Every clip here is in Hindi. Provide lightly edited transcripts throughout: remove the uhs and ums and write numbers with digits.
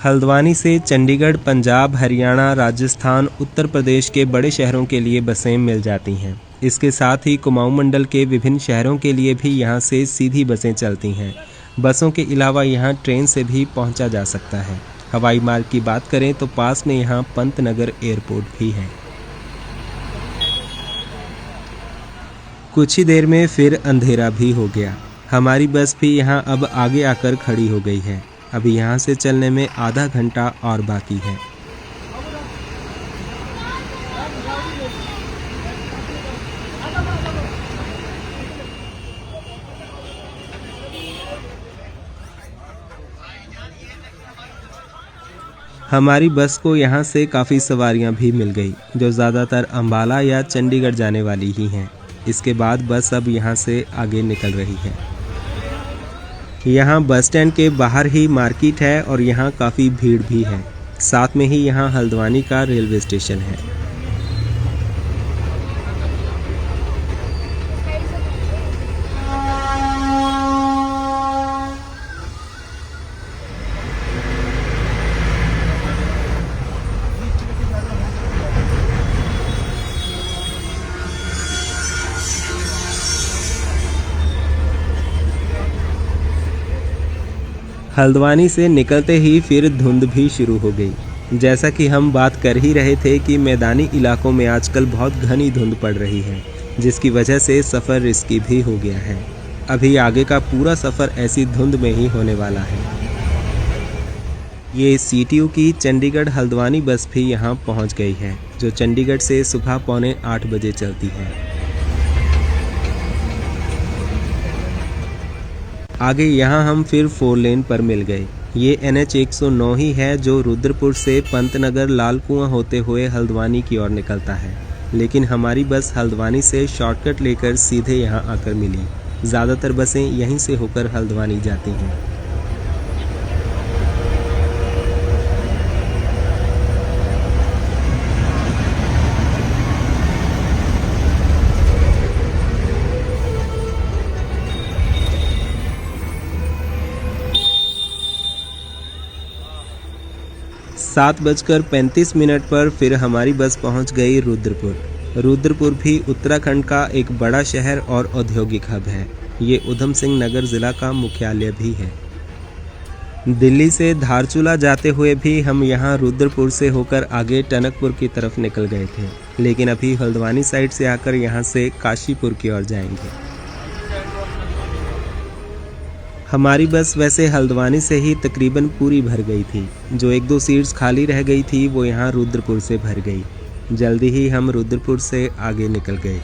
हल्द्वानी से चंडीगढ़, पंजाब, हरियाणा, राजस्थान, उत्तर प्रदेश के बड़े शहरों के लिए बसें मिल जाती हैं। इसके साथ ही कुमाऊं मंडल के विभिन्न शहरों के लिए भी यहां से सीधी बसें चलती हैं। बसों के अलावा यहां ट्रेन से भी पहुंचा जा सकता है। हवाई मार्ग की बात करें तो पास में यहां पंतनगर एयरपोर्ट भी है। कुछ ही देर में फिर अंधेरा भी हो गया। हमारी बस भी यहां अब आगे आकर खड़ी हो गई है। अभी यहां से चलने में आधा घंटा और बाकी है। हमारी बस को यहां से काफ़ी सवारियां भी मिल गई, जो ज़्यादातर अंबाला या चंडीगढ़ जाने वाली ही हैं। इसके बाद बस अब यहां से आगे निकल रही है। यहाँ बस स्टैंड के बाहर ही मार्केट है और यहाँ काफ़ी भीड़ भी है। साथ में ही यहाँ हल्द्वानी का रेलवे स्टेशन है। हल्द्वानी से निकलते ही फिर धुंध भी शुरू हो गई। जैसा कि हम बात कर ही रहे थे कि मैदानी इलाकों में आजकल बहुत घनी धुंध पड़ रही है, जिसकी वजह से सफ़र रिस्की भी हो गया है। अभी आगे का पूरा सफ़र ऐसी धुंध में ही होने वाला है। ये CTU की चंडीगढ़ हल्द्वानी बस भी यहाँ पहुँच गई है, जो चंडीगढ़ से सुबह 7:45 बजे चलती है। आगे यहाँ हम फिर 4 लेन पर मिल गए। ये NH 109 ही है जो रुद्रपुर से पंतनगर लाल कुआं होते हुए हल्द्वानी की ओर निकलता है। लेकिन हमारी बस हल्द्वानी से शॉर्टकट लेकर सीधे यहाँ आकर मिली। ज़्यादातर बसें यहीं से होकर हल्द्वानी जाती हैं। 7:35 पर फिर हमारी बस पहुंच गई रुद्रपुर। रुद्रपुर भी उत्तराखंड का एक बड़ा शहर और औद्योगिक हब है। ये उधम सिंह नगर ज़िला का मुख्यालय भी है। दिल्ली से धारचूला जाते हुए भी हम यहाँ रुद्रपुर से होकर आगे टनकपुर की तरफ निकल गए थे, लेकिन अभी हल्द्वानी साइड से आकर यहाँ से काशीपुर की ओर जाएंगे। हमारी बस वैसे हल्द्वानी से ही तकरीबन पूरी भर गई थी। जो 1-2 सीट्स खाली रह गई थी वो यहाँ रुद्रपुर से भर गई। जल्दी ही हम रुद्रपुर से आगे निकल गए।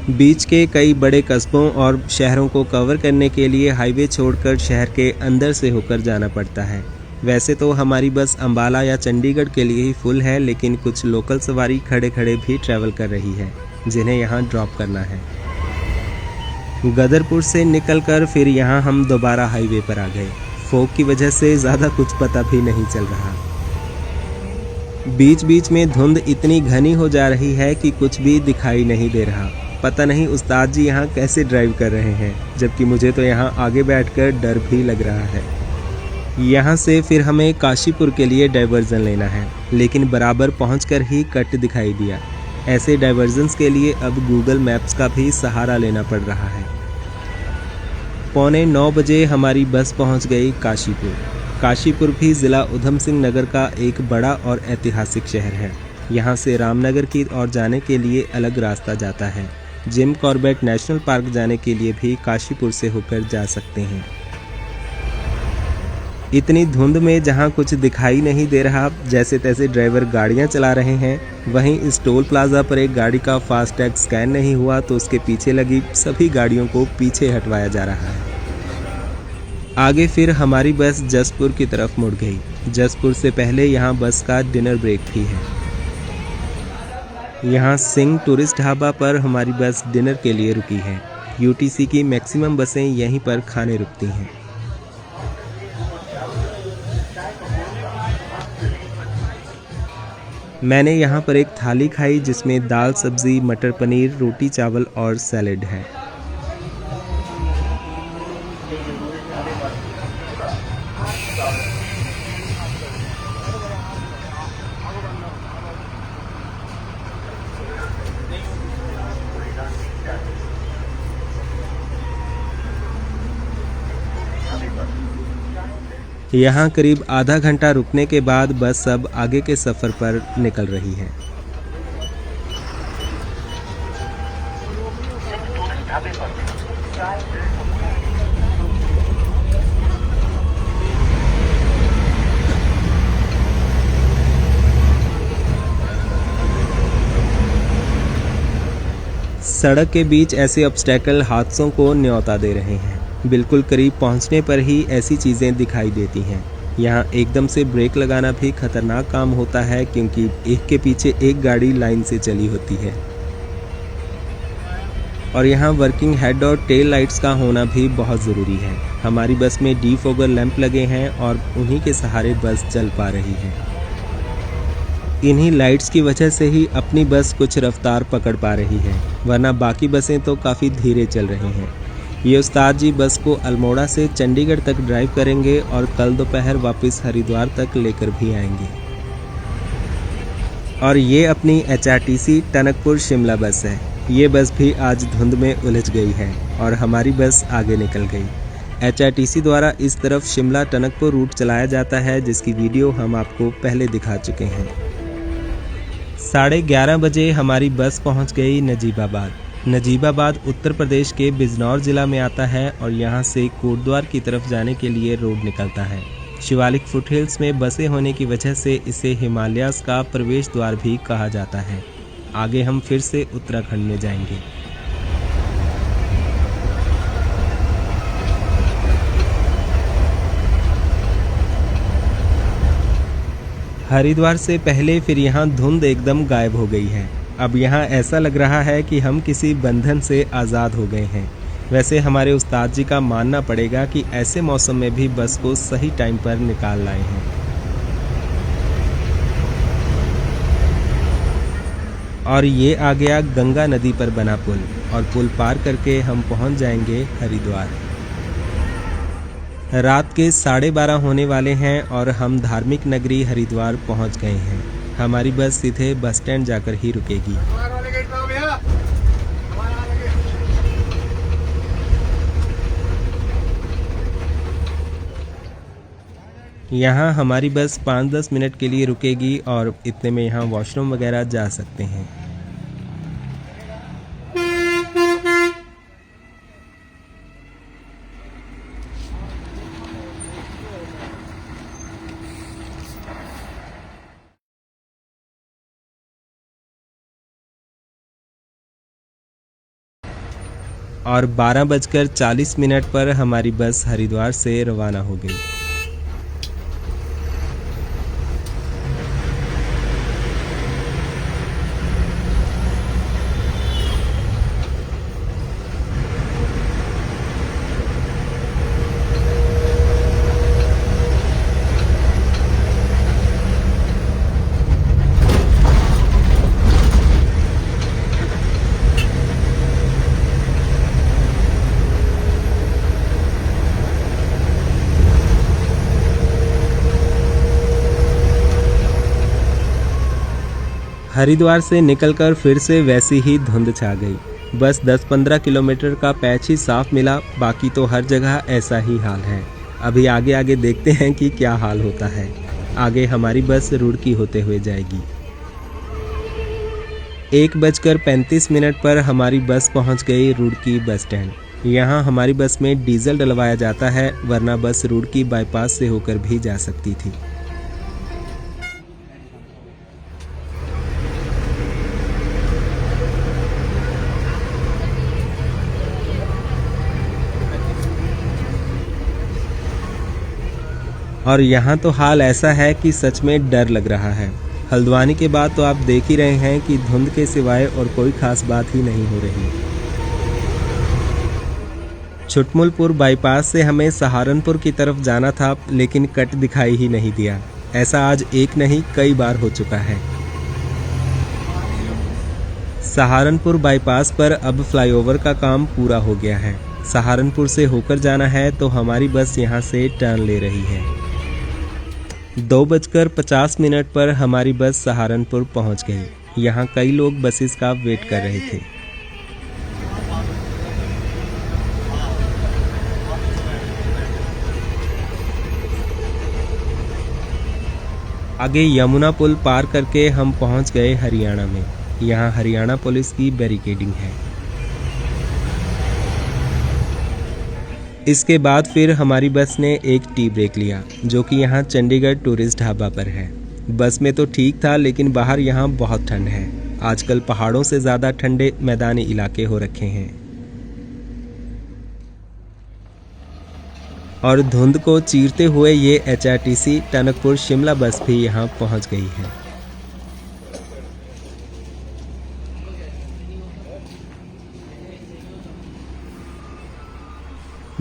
बीच के कई बड़े कस्बों और शहरों को कवर करने के लिए हाईवे छोड़कर शहर के अंदर से होकर जाना पड़ता है। वैसे तो हमारी बस अंबाला या चंडीगढ़ के लिए ही फुल है, लेकिन कुछ लोकल सवारी खड़े खड़े भी ट्रैवल कर रही है, जिन्हें यहाँ ड्रॉप करना है। गदरपुर से निकलकर फिर यहाँ हम दोबारा हाईवे पर आ गए। फॉग की वजह से ज़्यादा कुछ पता भी नहीं चल रहा। बीच बीच में धुंध इतनी घनी हो जा रही है कि कुछ भी दिखाई नहीं दे रहा। पता नहीं उस्ताद जी यहाँ कैसे ड्राइव कर रहे हैं, जबकि मुझे तो यहाँ आगे बैठकर डर भी लग रहा है। यहाँ से फिर हमें काशीपुर के लिए डाइवर्जन लेना है, लेकिन बराबर पहुँचकर ही कट दिखाई दिया। ऐसे डाइवर्जन्स के लिए अब गूगल मैप्स का भी सहारा लेना पड़ रहा है। 8:45 बजे हमारी बस पहुंच गई काशीपुर। काशीपुर भी ज़िला उधम सिंह नगर का एक बड़ा और ऐतिहासिक शहर है। यहाँ से रामनगर की ओर जाने के लिए अलग रास्ता जाता है। जिम कॉर्बेट नेशनल पार्क जाने के लिए भी काशीपुर से होकर जा सकते हैं। इतनी धुंध में जहाँ कुछ दिखाई नहीं दे रहा, जैसे तैसे ड्राइवर गाड़ियाँ चला रहे हैं। वहीं इस टोल प्लाजा पर एक गाड़ी का फास्टैग स्कैन नहीं हुआ तो उसके पीछे लगी सभी गाड़ियों को पीछे हटवाया जा रहा है। आगे फिर हमारी बस जसपुर की तरफ मुड़ गई। जसपुर से पहले यहाँ बस का डिनर ब्रेक भी है। यहाँ सिंह टूरिस्ट ढाबा पर हमारी बस डिनर के लिए रुकी है। UTC की मैक्सिमम बसें यहीं पर खाने रुकती हैं। मैंने यहाँ पर एक थाली खाई जिसमें दाल, सब्जी, मटर पनीर, रोटी, चावल और सैलेड है। यहाँ करीब आधा घंटा रुकने के बाद बस अब आगे के सफ़र पर निकल रही है। सड़क के बीच ऐसे ऑब्स्टेकल हादसों को न्योता दे रहे हैं। बिल्कुल करीब पहुंचने पर ही ऐसी चीज़ें दिखाई देती हैं। यहाँ एकदम से ब्रेक लगाना भी खतरनाक काम होता है, क्योंकि एक के पीछे एक गाड़ी लाइन से चली होती है। और यहाँ वर्किंग हेड और टेल लाइट्स का होना भी बहुत ज़रूरी है। हमारी बस में डिफॉगर लैंप लगे हैं और उन्हीं के सहारे बस चल पा रही है। इन्हीं लाइट्स की वजह से ही अपनी बस कुछ रफ्तार पकड़ पा रही है, वरना बाकी बसें तो काफ़ी धीरे चल रही हैं। ये उस्ताद जी बस को अल्मोड़ा से चंडीगढ़ तक ड्राइव करेंगे और कल दोपहर वापस हरिद्वार तक लेकर भी आएंगे। और ये अपनी HRTC टनकपुर शिमला बस है। ये बस भी आज धुंध में उलझ गई है और हमारी बस आगे निकल गई। HRTC द्वारा इस तरफ शिमला टनकपुर रूट चलाया जाता है, जिसकी वीडियो हम आपको पहले दिखा चुके हैं। 11:30 बजे हमारी बस पहुंच गई नजीबाबाद। नजीबाबाद उत्तर प्रदेश के बिजनौर ज़िला में आता है और यहां से कोटद्वार की तरफ जाने के लिए रोड निकलता है। शिवालिक फुटहिल्स में बसे होने की वजह से इसे हिमालयाज़ का प्रवेश द्वार भी कहा जाता है। आगे हम फिर से उत्तराखंड में जाएंगे। हरिद्वार से पहले फिर यहाँ धुंध एकदम गायब हो गई है। अब यहाँ ऐसा लग रहा है कि हम किसी बंधन से आज़ाद हो गए हैं। वैसे हमारे उस्ताद जी का मानना पड़ेगा कि ऐसे मौसम में भी बस को सही टाइम पर निकाल लाए हैं। और ये आ गया गंगा नदी पर बना पुल, और पुल पार करके हम पहुँच जाएंगे हरिद्वार। रात के 12:30 होने वाले हैं और हम धार्मिक नगरी हरिद्वार पहुंच गए हैं। हमारी बस सीधे बस स्टैंड जाकर ही रुकेगी। यहाँ हमारी बस 5-10 मिनट के लिए रुकेगी और इतने में यहाँ वॉशरूम वगैरह जा सकते हैं। और 12:40 पर हमारी बस हरिद्वार से रवाना हो गई। हरिद्वार से निकलकर फिर से वैसी ही धुंध छा गई। बस 10-15 किलोमीटर का पैच ही साफ मिला, बाकी तो हर जगह ऐसा ही हाल है। अभी आगे आगे देखते हैं कि क्या हाल होता है। आगे हमारी बस रुड़की होते हुए जाएगी। 1:35 पर हमारी बस पहुंच गई रुड़की बस स्टैंड। यहाँ हमारी बस में डीजल डलवाया जाता है, वरना बस रुड़की बाईपास से होकर भी जा सकती थी। और यहाँ तो हाल ऐसा है कि सच में डर लग रहा है। हल्द्वानी के बाद तो आप देख ही रहे हैं कि धुंध के सिवाय और कोई खास बात ही नहीं हो रही। छुटमुलपुर बाईपास से हमें सहारनपुर की तरफ जाना था, लेकिन कट दिखाई ही नहीं दिया। ऐसा आज एक नहीं कई बार हो चुका है। सहारनपुर बाईपास पर अब फ्लाईओवर का काम पूरा हो गया है। सहारनपुर से होकर जाना है तो हमारी बस यहाँ से टर्न ले रही है। 2:50 पर हमारी बस सहारनपुर पहुँच गई। यहाँ कई लोग बसेस का वेट कर रहे थे। आगे यमुना पुल पार करके हम पहुंच गए हरियाणा में। यहाँ हरियाणा पुलिस की बैरिकेडिंग है। इसके बाद फिर हमारी बस ने एक टी ब्रेक लिया, जो कि यहाँ चंडीगढ़ टूरिस्ट ढाबा पर है। बस में तो ठीक था, लेकिन बाहर यहाँ बहुत ठंड है। आजकल पहाड़ों से ज़्यादा ठंडे मैदानी इलाके हो रखे हैं और धुंध को चीरते हुए ये HRTC टनकपुर शिमला बस भी यहाँ पहुँच गई है।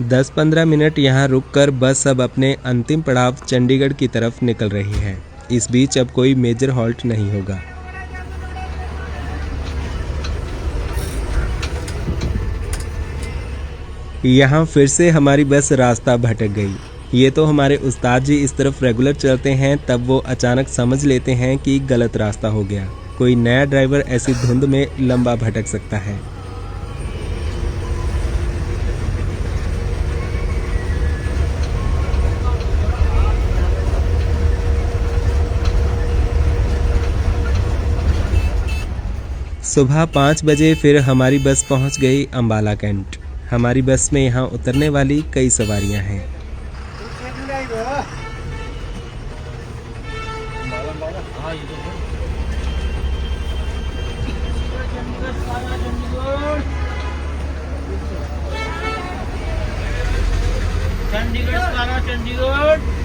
दस 15 मिनट यहाँ रुककर बस अब अपने अंतिम पड़ाव चंडीगढ़ की तरफ निकल रही है। इस बीच अब कोई मेजर हॉल्ट नहीं होगा। यहाँ फिर से हमारी बस रास्ता भटक गई। ये तो हमारे उस्ताद जी इस तरफ रेगुलर चलते हैं, तब वो अचानक समझ लेते हैं कि गलत रास्ता हो गया। कोई नया ड्राइवर ऐसी धुंध में लंबा भटक सकता है। सुबह 5 बजे फिर हमारी बस पहुंच गई अंबाला कैंट। हमारी बस में यहाँ उतरने वाली कई सवारियां हैं। चंडीगढ़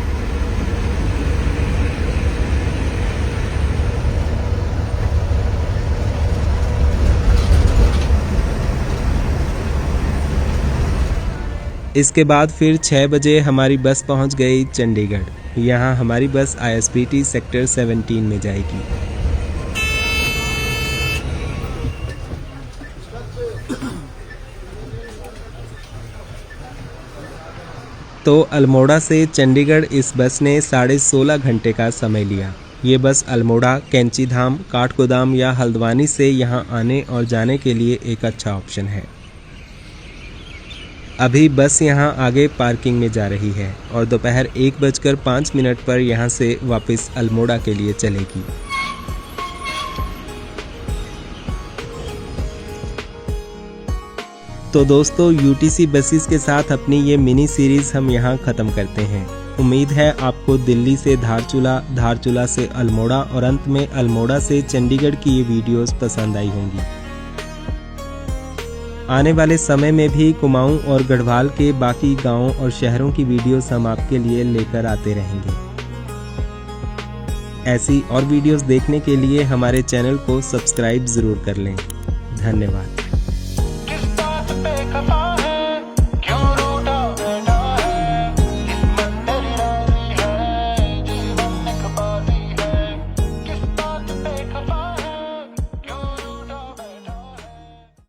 इसके बाद फिर 6 बजे हमारी बस पहुंच गई चंडीगढ़। यहाँ हमारी बस ISBT सेक्टर 17 में जाएगी। तो अल्मोड़ा से चंडीगढ़ इस बस ने 16.5 घंटे का समय लिया। ये बस अल्मोड़ा, कैंचीधाम, काठगोदाम या हल्द्वानी से यहाँ आने और जाने के लिए एक अच्छा ऑप्शन है। अभी बस यहाँ आगे पार्किंग में जा रही है और दोपहर 1:05 पर यहाँ से वापस अल्मोड़ा के लिए चलेगी। तो दोस्तों, UTC बसेस के साथ अपनी ये मिनी सीरीज़ हम यहाँ ख़त्म करते हैं। उम्मीद है आपको दिल्ली से धारचूला, धारचूला से अल्मोड़ा और अंत में अल्मोड़ा से चंडीगढ़ की ये वीडियोस पसंद आई होंगी। आने वाले समय में भी कुमाऊं और गढ़वाल के बाकी गांवों और शहरों की वीडियोस हम आपके लिए लेकर आते रहेंगे। ऐसी और वीडियोस देखने के लिए हमारे चैनल को सब्सक्राइब ज़रूर कर लें। धन्यवाद।